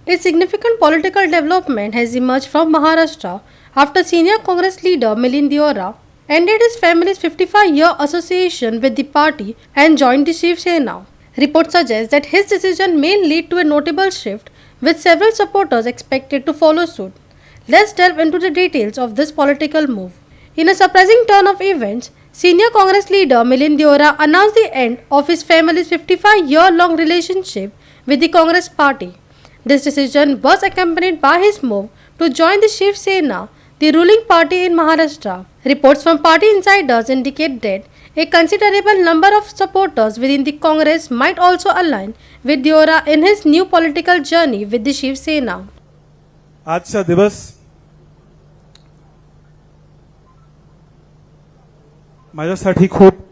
A significant political development has emerged from Maharashtra after senior Congress leader Milind Deora ended his family's 55-year association with the party and joined the Shiv Sena. Reports suggest that his decision may lead to a notable shift, with several supporters expected to follow suit. Let's delve into the details of this political move. In a surprising turn of events, senior Congress leader Milind Deora announced the end of his family's 55-year-long relationship with the Congress party. This decision was accompanied by his move to join the Shiv Sena, the ruling party in Maharashtra. Reports from party insiders indicate that a considerable number of supporters within the Congress might also align with Deora in his new political journey with the Shiv Sena. आजचा दिवस माझ्यासाठी खूप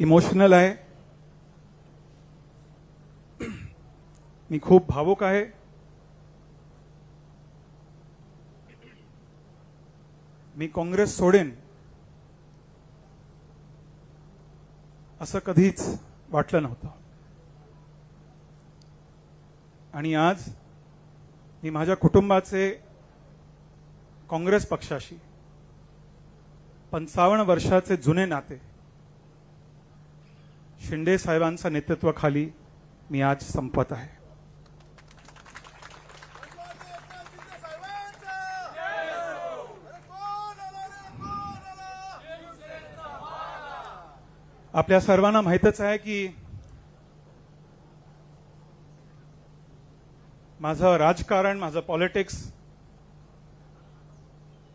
emotional आहे. मी खूप भावुक आहे. मी काँग्रेस सोडेन असं कधीच वाटलं नव्हतं. आणि आज मी माझ्या कुटुंबाचे काँग्रेस पक्षाशी 55 वर्षाचे जुने नाते शिंदे साहेबांच्या नेतृत्वाखाली मी आज संपत आहे. आपल्या सर्वांना माहितच आहे की माझं राजकारण, माझं पॉलिटिक्स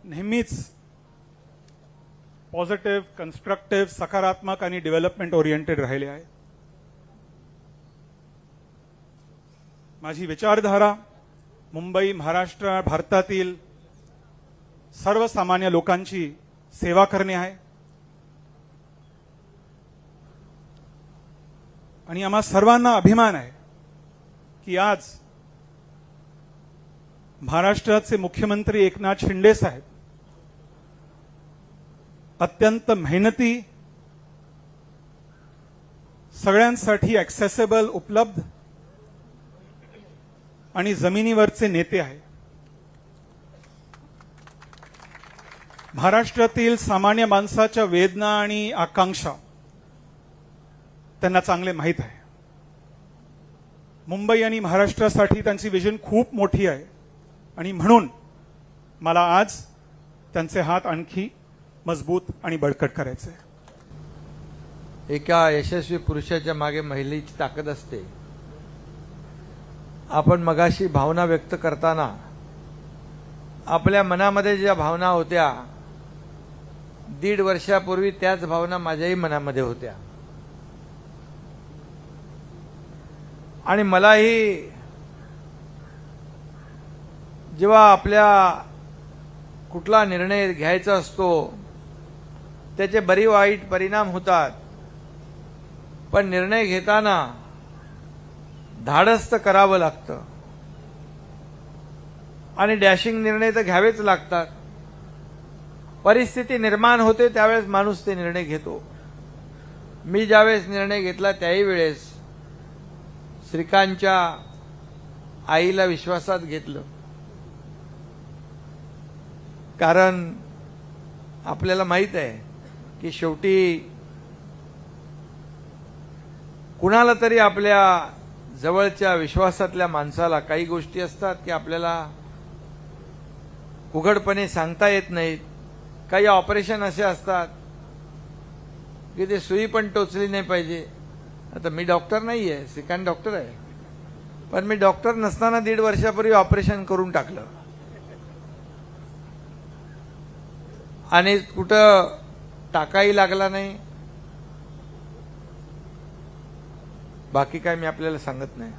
नेहमीच पॉझिटिव्ह, कन्स्ट्रक्टिव्ह, सकारात्मक आणि डेव्हलपमेंट ओरिएंटेड राहिले आहे. माझी विचारधारा मुंबई, महाराष्ट्र, भारतातील सर्वसामान्य लोकांची सेवा करणे आहे. आणि आम्हा सर्वांना अभिमान आहे की आज महाराष्ट्राचे मुख्यमंत्री एकनाथ शिंदे साहेब अत्यंत मेहनती, सगळ्यांसाठी ॲक्सेसिबल, उपलब्ध आणि जमिनीवरचे नेते आहे. महाराष्ट्रातील सामान्य माणसाच्या वेदना आणि आकांक्षा त्यांना चांगले माहीत आहे. मुंबई आणि महाराष्ट्रासाठी त्यांची विजन खूप मोठी आहे आणि म्हणून मला आज त्यांचे हात आणखी मजबूत आणि बळकट करायचे. एका यशस्वी पुरुषाच्या मागे महिलेची ताकद असते. आपण मगाशी भावना व्यक्त करताना आपल्या मनामध्ये ज्या भावना होत्या 1.5 वर्षापूर्वी त्याच भावना माझ्याही मनामध्ये होत्या. आणि मलाही जेव्हा आपल्या कुठला निर्णय घ्यायचा असतो त्याचे बरी वाईट परिणाम होतात, पण निर्णय घेताना धाडस तर करावं लागतं आणि डॅशिंग निर्णय तर घ्यावेच लागतात. परिस्थिती निर्माण होते त्यावेळेस माणूस ते निर्णय घेतो. मी ज्यावेळेस निर्णय घेतला त्याही वेळेस श्रीकांतच्या आईला विश्वासात घेतलं, कारण आपल्याला माहित आहे की शेवटी कुणाला तरी आपल्या जवळच्या विश्वासातल्या माणसाला काही गोष्टी असतात की आपल्याला उघडपणे सांगता येत नाहीत. काही ऑपरेशन असे असतात की ते सुई पण टोचली नाही पाहिजे. आता मी डॉक्टर नाही आहे, श्रीकांत डॉक्टर आहे, पण मी डॉक्टर नसताना 1.5 वर्षापूर्वी ऑपरेशन करून टाकलं आणि कुठं टाकाही लागला नाही. बाकी काय मी आपल्याला सांगत नाही.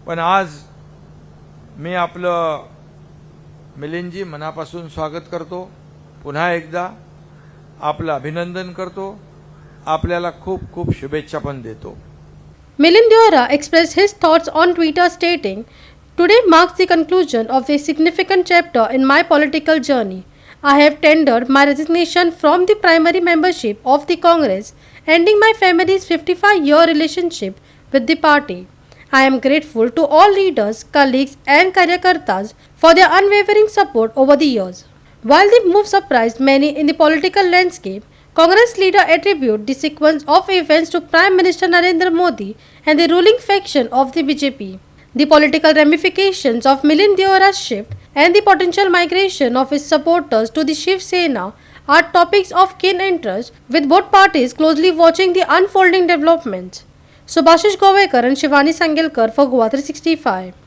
पण आज मी आपलं मिलिंदजी मनापासून स्वागत करतो. पुन्हा एकदा आपलं अभिनंदन करतो. आपल्याला खूप खूप शुभेच्छा पण देतो. Milind Deora expressed his thoughts on Twitter stating, "Today marks the conclusion of a significant chapter in my political journey. I have tendered my resignation from the primary membership of the Congress, ending my family's 55-year relationship with the party. I am grateful to all leaders, colleagues and karyakartas for their unwavering support over the years. While the move surprised many in the political landscape, Congress leader attribute the sequence of events to Prime Minister Narendra Modi and the ruling faction of the BJP. The political ramifications of Milind Deora's shift and the potential migration of his supporters to the Shiv Sena are topics of keen interest, with both parties closely watching the unfolding developments. Subhashish Govekar and Shivani Sangelkar for Goa 365.